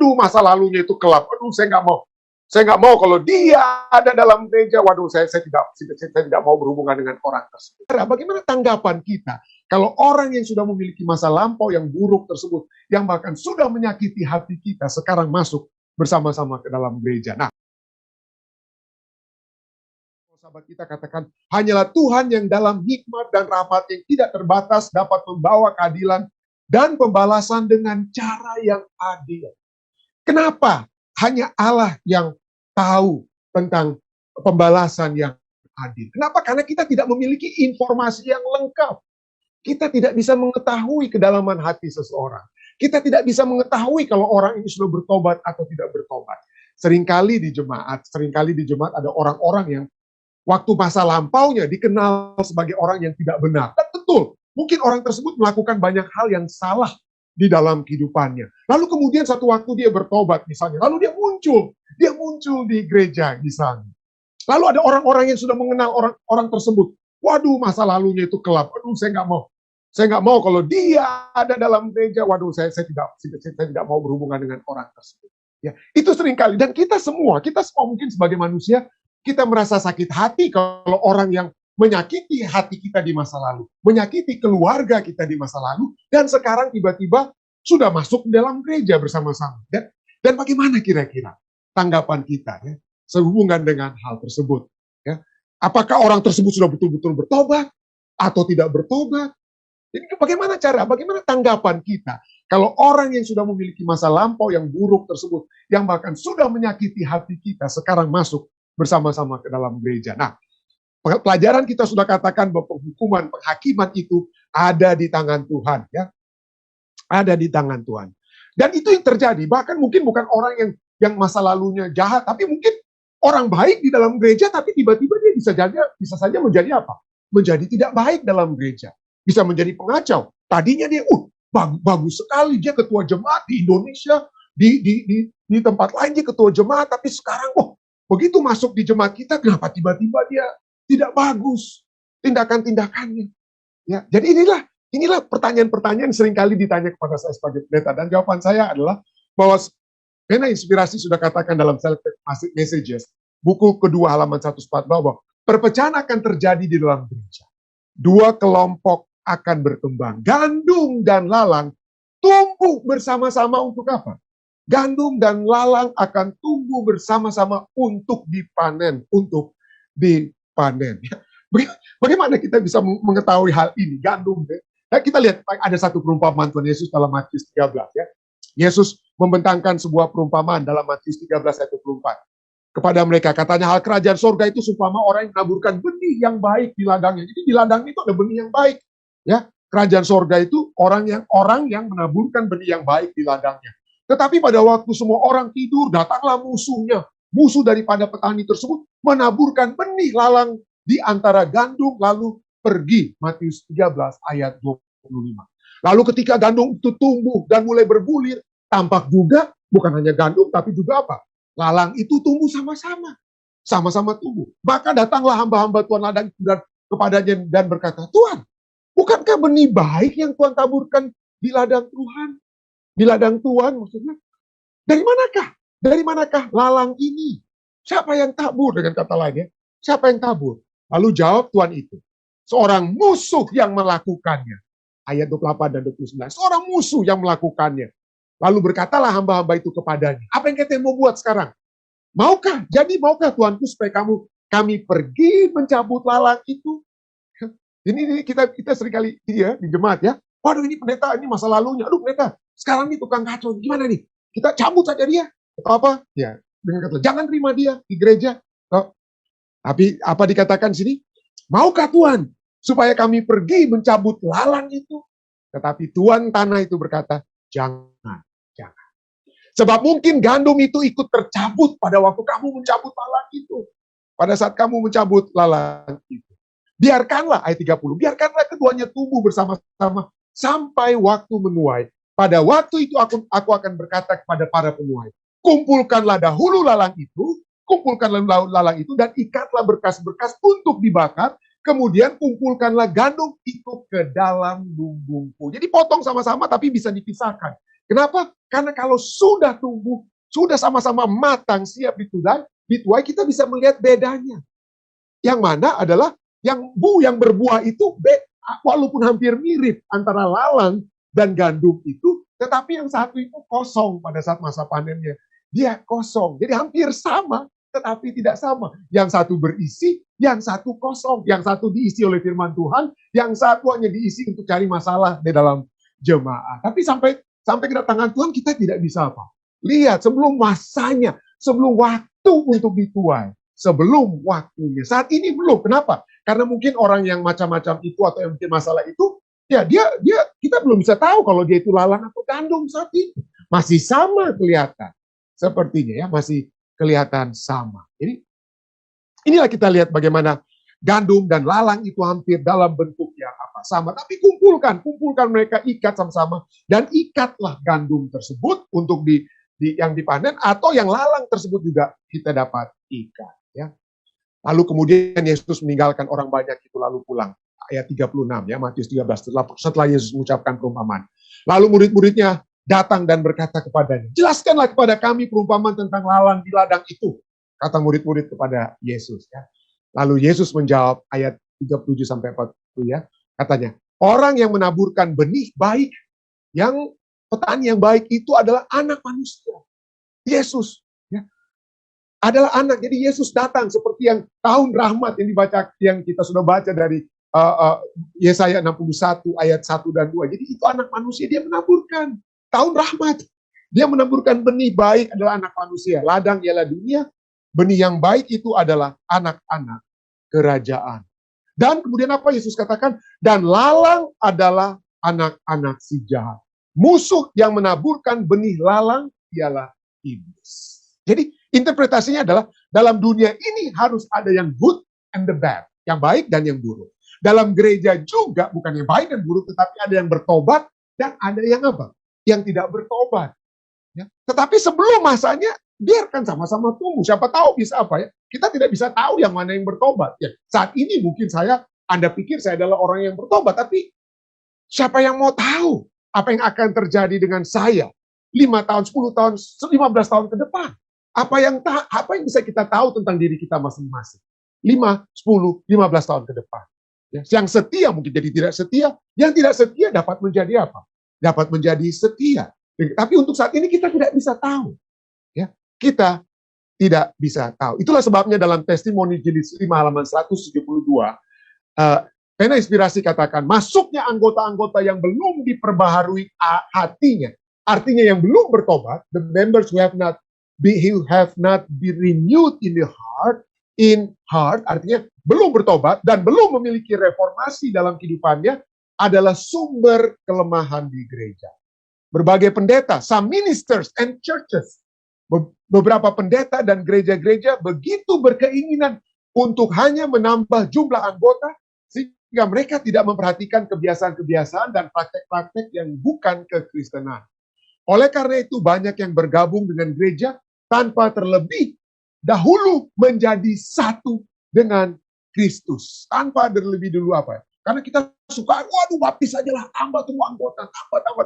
Waduh, masa lalunya itu kelap. Aduh, saya nggak mau. Saya nggak mau kalau dia ada dalam gereja. Waduh, saya tidak mau berhubungan dengan orang tersebut. Bagaimana tanggapan kita kalau orang yang sudah memiliki masa lampau yang buruk tersebut, yang bahkan sudah menyakiti hati kita, sekarang masuk bersama-sama ke dalam gereja. Nah, sahabat kita katakan, hanyalah Tuhan yang dalam hikmat dan rahmat yang tidak terbatas dapat membawa keadilan dan pembalasan dengan cara yang adil. Kenapa? Hanya Allah yang tahu tentang pembalasan yang adil. Kenapa? Karena kita tidak memiliki informasi yang lengkap. Kita tidak bisa mengetahui kedalaman hati seseorang. Kita tidak bisa mengetahui kalau orang ini sudah bertobat atau tidak bertobat. Seringkali di jemaat ada orang-orang yang waktu masa lampaunya dikenal sebagai orang yang tidak benar. Dan betul, mungkin orang tersebut melakukan banyak hal yang salah di dalam kehidupannya. Lalu kemudian satu waktu dia bertobat misalnya, lalu dia muncul di gereja misalnya. Lalu ada orang-orang yang sudah mengenal orang tersebut. Waduh, masa lalunya itu kelap. Aduh, saya nggak mau. Saya nggak mau kalau dia ada dalam gereja. Waduh, saya tidak mau berhubungan dengan orang tersebut. Ya, itu seringkali. Dan kita semua mungkin sebagai manusia, kita merasa sakit hati kalau orang yang menyakiti hati kita di masa lalu, menyakiti keluarga kita di masa lalu, dan sekarang tiba-tiba sudah masuk dalam gereja bersama-sama. Dan bagaimana kira-kira tanggapan kita ya, sehubungan dengan hal tersebut? Ya, apakah orang tersebut sudah betul-betul bertobat atau tidak bertobat? Jadi bagaimana tanggapan kita kalau orang yang sudah memiliki masa lampau yang buruk tersebut, yang bahkan sudah menyakiti hati kita, sekarang masuk bersama-sama ke dalam gereja. Nah, pelajaran kita sudah katakan bahwa penghakiman itu ada di tangan Tuhan, ya, ada di tangan Tuhan. Dan itu yang terjadi. Bahkan mungkin bukan orang yang masa lalunya jahat, tapi mungkin orang baik di dalam gereja, tapi tiba-tiba dia bisa saja menjadi apa? Menjadi tidak baik dalam gereja, bisa menjadi pengacau. Tadinya dia, bagus sekali dia ketua jemaat di Indonesia, di tempat lain dia ketua jemaat, tapi sekarang, begitu masuk di jemaat kita, kenapa tiba-tiba dia tidak bagus tindakan-tindakannya? Ya, jadi inilah pertanyaan-pertanyaan yang seringkali ditanya kepada saya sebagai pendeta, dan jawaban saya adalah bahwa karena inspirasi sudah katakan dalam Selected Messages, buku kedua halaman 140, bahwa perpecahan akan terjadi di dalam gereja. Dua kelompok akan berkembang. Gandum dan lalang tumbuh bersama-sama untuk apa? Gandum dan lalang akan tumbuh bersama-sama untuk dipanen, Bagaimana kita bisa mengetahui hal ini? Gandum, ya, kita lihat ada satu perumpamaan Tuhan Yesus dalam Matius 13, ya. Yesus membentangkan sebuah perumpamaan dalam Matius 13 ayat 24 kepada mereka. Katanya, hal kerajaan sorga itu seumpama orang yang menaburkan benih yang baik di ladangnya. Jadi di ladang itu ada benih yang baik, ya. Kerajaan sorga itu orang yang menaburkan benih yang baik di ladangnya. Tetapi pada waktu semua orang tidur, datanglah musuhnya. Musuh daripada petani tersebut menaburkan benih lalang di antara gandum, lalu pergi. Matius 13 ayat 25. Lalu ketika gandum itu tumbuh dan mulai berbulir, tampak juga bukan hanya gandum, tapi juga apa? Lalang itu tumbuh sama-sama. Sama-sama tumbuh. Maka datanglah hamba-hamba Tuhan ladang kepadanya dan berkata, Tuhan, bukankah benih baik yang Tuhan taburkan di ladang Tuhan? Di ladang Tuhan maksudnya. Dari manakah lalang ini? Siapa yang tabur? Dengan kata lainnya, siapa yang tabur? Lalu jawab Tuhan itu, seorang musuh yang melakukannya. Ayat 28 dan 29. Seorang musuh yang melakukannya. Lalu berkatalah hamba-hamba itu kepadanya, apa yang kita mau buat sekarang? Maukah Tuanku supaya kami pergi mencabut lalang itu? Ini kita seringkali ya, di jemaat ya. Waduh, ini pendeta, ini masa lalunya. Aduh pendeta, sekarang ini tukang kacau. Gimana nih? Kita cabut saja dia. Atau apa? Ya, dengan kata, jangan terima dia di gereja. Tapi apa dikatakan di sini? Maukah Tuhan supaya kami pergi mencabut lalang itu? Tetapi Tuhan tanah itu berkata, jangan. Sebab mungkin gandum itu ikut tercabut pada waktu kamu mencabut lalang itu. Pada saat kamu mencabut lalang itu. Biarkanlah, ayat 30, biarkanlah keduanya tumbuh bersama-sama sampai waktu menuai. Pada waktu itu aku akan berkata kepada para penuai, kumpulkanlah dahulu lalang itu, dan ikatlah berkas-berkas untuk dibakar, kemudian kumpulkanlah gandum itu ke dalam lumbungku. Jadi potong sama-sama tapi bisa dipisahkan. Kenapa? Karena kalau sudah tumbuh, sudah sama-sama matang, siap dituai, kita bisa melihat bedanya. Yang mana adalah yang berbuah itu walaupun hampir mirip antara lalang dan gandum itu, tetapi yang satu itu kosong pada saat masa panennya. Dia kosong, jadi hampir sama, tetapi tidak sama. Yang satu berisi, yang satu kosong. Yang satu diisi oleh firman Tuhan, yang satu hanya diisi untuk cari masalah di dalam jemaat. Tapi sampai kedatangan Tuhan kita tidak bisa apa. Lihat, sebelum masanya, sebelum waktu untuk dituai, sebelum waktunya. Saat ini belum. Kenapa? Karena mungkin orang yang macam-macam itu atau yang bikin masalah itu, ya dia kita belum bisa tahu kalau dia itu lalang atau gandum saat ini. Masih sama kelihatan. Sepertinya ya, masih kelihatan sama. Jadi inilah kita lihat bagaimana gandum dan lalang itu hampir dalam bentuk yang sama. Tapi kumpulkan mereka, ikat sama-sama, dan ikatlah gandum tersebut untuk yang dipanen, atau yang lalang tersebut juga kita dapat ikat. Ya. Lalu kemudian Yesus meninggalkan orang banyak itu lalu pulang. Ayat 36 ya, Matius 13, setelah Yesus mengucapkan perumpamaan. Lalu murid-muridnya datang dan berkata kepadanya, jelaskanlah kepada kami perumpamaan tentang lalang di ladang itu, kata murid-murid kepada Yesus. Ya. Lalu Yesus menjawab ayat 37 sampai 40 ya, katanya, orang yang menaburkan benih baik, yang petani yang baik itu adalah anak manusia. Yesus ya, adalah anak. Jadi Yesus datang seperti yang tahun rahmat yang kita sudah baca dari Yesaya 61 ayat 1 dan 2. Jadi itu anak manusia, dia menaburkan tahun rahmat. Dia menaburkan benih baik adalah anak manusia. Ladang ialah dunia. Benih yang baik itu adalah anak-anak kerajaan. Dan kemudian apa Yesus katakan? Dan lalang adalah anak-anak si jahat. Musuh yang menaburkan benih lalang ialah iblis. Jadi interpretasinya adalah dalam dunia ini harus ada yang good and the bad. Yang baik dan yang buruk. Dalam gereja juga bukan yang baik dan buruk, tetapi ada yang bertobat dan ada yang apa? Yang tidak bertobat. Ya. Tetapi sebelum masanya, biarkan sama-sama tumbuh. Siapa tahu bisa apa ya? Kita tidak bisa tahu yang mana yang bertobat. Ya. Saat ini mungkin Anda pikir saya adalah orang yang bertobat, tapi siapa yang mau tahu apa yang akan terjadi dengan saya 5 tahun, 10 tahun, 15 tahun ke depan? Apa yang bisa kita tahu tentang diri kita masing-masing? 5, 10, 15 tahun ke depan. Ya. Yang setia mungkin jadi tidak setia, yang tidak setia dapat menjadi apa? Dapat menjadi setia. Tapi untuk saat ini kita tidak bisa tahu. Ya, kita tidak bisa tahu. Itulah sebabnya dalam testimoni jilid 5 halaman 172, Pena Inspirasi katakan, masuknya anggota-anggota yang belum diperbaharui hatinya, artinya yang belum bertobat, the members who have not been renewed in the heart, artinya belum bertobat dan belum memiliki reformasi dalam kehidupannya, adalah sumber kelemahan di gereja. Berbagai pendeta, some ministers and churches, beberapa pendeta dan gereja-gereja begitu berkeinginan untuk hanya menambah jumlah anggota, sehingga mereka tidak memperhatikan kebiasaan-kebiasaan dan praktek-praktek yang bukan kekristenan. Oleh karena itu banyak yang bergabung dengan gereja tanpa terlebih dahulu menjadi satu dengan Kristus. Tanpa terlebih dulu apa? Karena kita suka, waduh baptis aja lah, tambah semua anggota,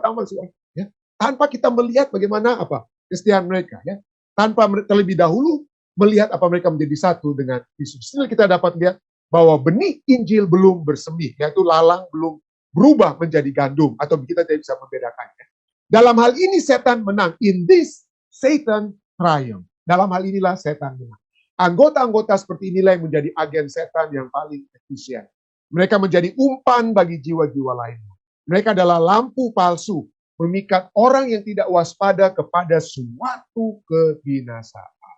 tambah semua. Ya. Tanpa kita melihat bagaimana kesetiaan mereka. Ya. Tanpa terlebih dahulu melihat apa mereka menjadi satu dengan Kristus. Setelah kita dapat lihat bahwa benih Injil belum bersemi, yaitu lalang belum berubah menjadi gandum, atau kita tidak bisa membedakannya. Dalam hal ini setan menang. In this, Satan triumph. Dalam hal inilah setan menang. Anggota-anggota seperti inilah yang menjadi agen setan yang paling efisien. Mereka menjadi umpan bagi jiwa-jiwa lainnya. Mereka adalah lampu palsu, memikat orang yang tidak waspada kepada suatu kebinasaan.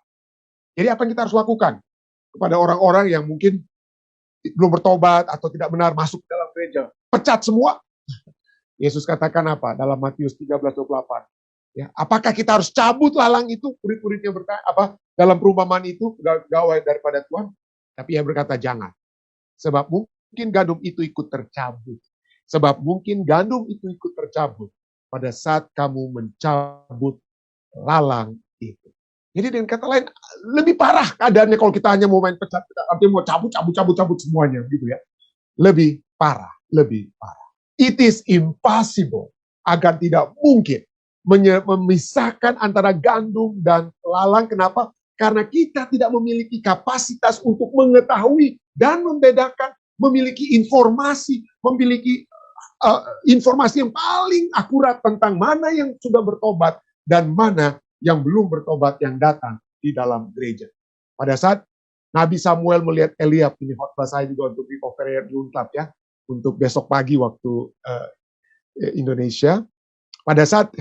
Jadi apa yang kita harus lakukan kepada orang-orang yang mungkin belum bertobat atau tidak benar masuk dalam gereja? Pecat semua. Yesus katakan apa dalam Matius 13:28? Ya, apakah kita harus cabut lalang itu? Murid-muridnya bertanya dalam perumpamaan itu, gawai daripada Tuhan. Tapi ia berkata jangan. Sebab mungkin gandum itu ikut tercabut. Sebab mungkin gandum itu ikut tercabut pada saat kamu mencabut lalang itu. Jadi dengan kata lain, lebih parah keadaannya kalau kita hanya mau main pecat, artinya mau cabut semuanya, gitu ya. Lebih parah. It is impossible, agar tidak mungkin memisahkan antara gandum dan lalang. Kenapa? Karena kita tidak memiliki kapasitas untuk mengetahui dan membedakan, memiliki informasi, memiliki informasi yang paling akurat tentang mana yang sudah bertobat dan mana yang belum bertobat yang datang di dalam gereja. Pada saat Nabi Samuel melihat Eliab, ini khotbah saya juga untuk di Cover Diungkap ya, untuk besok pagi waktu Indonesia. Pada saat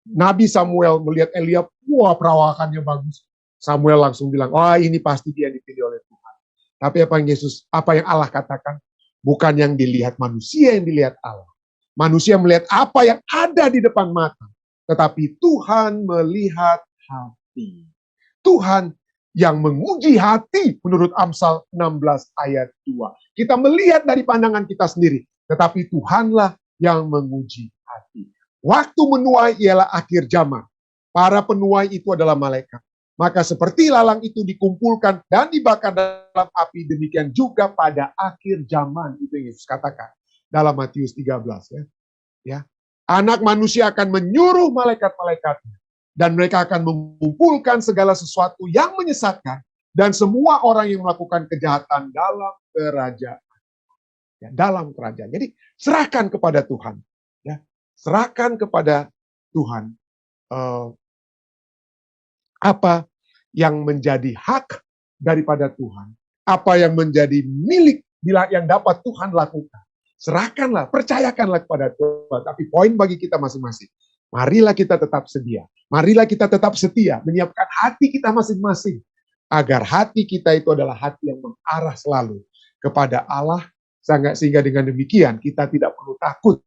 Nabi Samuel melihat Eliab, wah perawakannya bagus. Samuel langsung bilang, wah ini pasti dia dipilih oleh Tuhan. Tapi apa yang Allah katakan, bukan yang dilihat manusia yang dilihat Allah. Manusia melihat apa yang ada di depan mata, tetapi Tuhan melihat hati. Tuhan yang menguji hati menurut Amsal 16 ayat 2. Kita melihat dari pandangan kita sendiri, tetapi Tuhanlah yang menguji hati. Waktu menuai ialah akhir zaman. Para penuai itu adalah malaikat. Maka seperti lalang itu dikumpulkan dan dibakar dalam api, demikian juga pada akhir zaman. Itu yang Yesus katakan dalam Matius 13. Ya. Anak manusia akan menyuruh malaikat-malaikatnya. Dan mereka akan mengumpulkan segala sesuatu yang menyesatkan. Dan semua orang yang melakukan kejahatan dalam kerajaan. Ya, dalam kerajaan. Jadi serahkan kepada Tuhan. Ya. Serahkan kepada Tuhan. Apa yang menjadi hak daripada Tuhan, apa yang menjadi milik yang dapat Tuhan lakukan. Serahkanlah, percayakanlah kepada Tuhan. Tapi poin bagi kita masing-masing, marilah kita tetap sedia, marilah kita tetap setia, menyiapkan hati kita masing-masing, agar hati kita itu adalah hati yang mengarah selalu kepada Allah, sehingga dengan demikian kita tidak perlu takut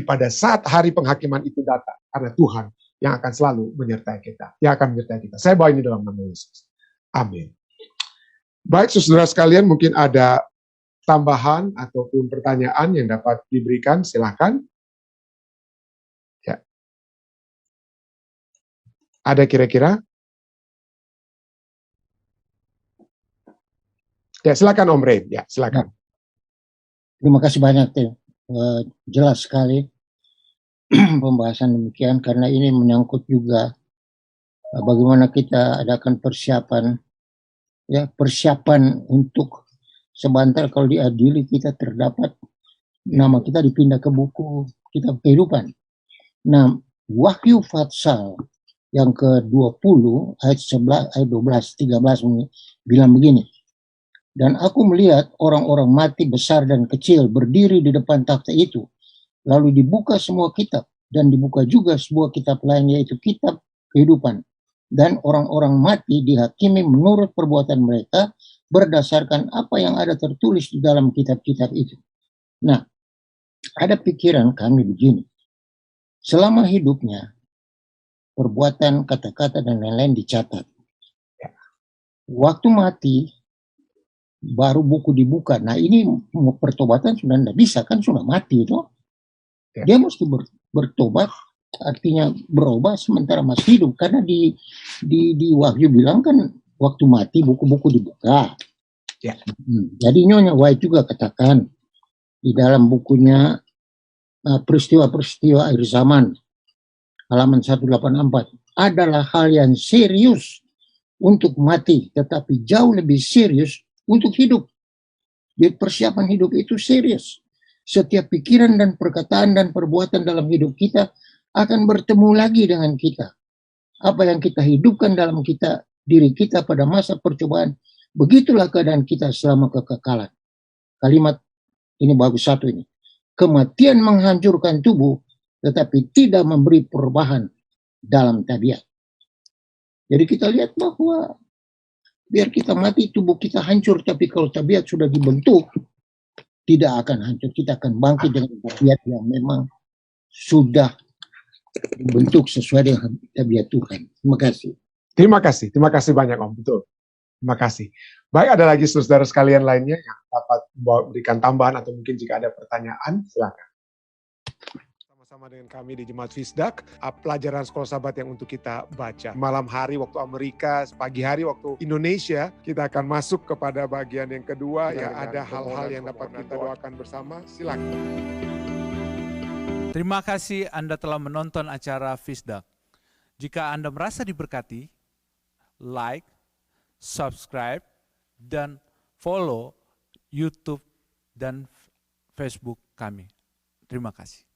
pada saat hari penghakiman itu datang, karena Tuhan yang akan selalu menyertai kita. Yang akan menyertai kita. Saya bawa ini dalam nama Yesus. Amin. Baik, saudara sekalian, mungkin ada tambahan ataupun pertanyaan yang dapat diberikan, silakan. Ya. Ada kira-kira? Ya, silakan Om Ray. Ya, silakan. Terima kasih banyak. Jelas sekali pembahasan demikian, karena ini menyangkut juga bagaimana kita adakan persiapan untuk sebentar kalau diadili kita terdapat nama kita dipindah ke buku kitab kehidupan. Nah, Wahyu Fatsal yang ke-20 ayat 11 ayat 12 13 bilang begini. Dan aku melihat orang-orang mati besar dan kecil berdiri di depan takhta itu. Lalu dibuka semua kitab, dan dibuka juga sebuah kitab lain, yaitu kitab kehidupan. Dan orang-orang mati dihakimi menurut perbuatan mereka, berdasarkan apa yang ada tertulis di dalam kitab-kitab itu. Nah, ada pikiran kami begini. Selama hidupnya, perbuatan, kata-kata, dan lain-lain dicatat. Waktu mati, baru buku dibuka. Nah, ini pertobatan sudah tidak bisa, kan sudah mati itu. Dia mesti bertobat, artinya berubah sementara masih hidup. Karena di Wahyu bilang kan waktu mati buku-buku dibuka. Ya. Jadi Nyonya White juga katakan di dalam bukunya peristiwa-peristiwa akhir zaman halaman 184 adalah hal yang serius untuk mati, tetapi jauh lebih serius untuk hidup. Jadi persiapan hidup itu serius. Setiap pikiran dan perkataan dan perbuatan dalam hidup kita akan bertemu lagi dengan kita. Apa yang kita hidupkan dalam diri kita pada masa percobaan, begitulah keadaan kita selama kekekalan. Kalimat ini bagus satu ini. Kematian menghancurkan tubuh, tetapi tidak memberi perubahan dalam tabiat. Jadi kita lihat bahwa biar kita mati, tubuh kita hancur, tapi kalau tabiat sudah dibentuk, tidak akan hancur. Kita akan bangkit dengan tabiat yang memang sudah dibentuk sesuai dengan tabiat Tuhan. Terima kasih. Terima kasih banyak Om. Betul. Terima kasih. Baik, ada lagi saudara sekalian lainnya yang dapat memberikan tambahan atau mungkin jika ada pertanyaan, silakan. Sama dengan kami di Jemaat Fisdak, pelajaran sekolah sahabat yang untuk kita baca. Malam hari waktu Amerika, pagi hari waktu Indonesia, kita akan masuk kepada bagian yang kedua, yang ada hal-hal yang dapat kita doakan bersama. Silakan. Terima kasih Anda telah menonton acara Fisdak. Jika Anda merasa diberkati, like, subscribe, dan follow YouTube dan Facebook kami. Terima kasih.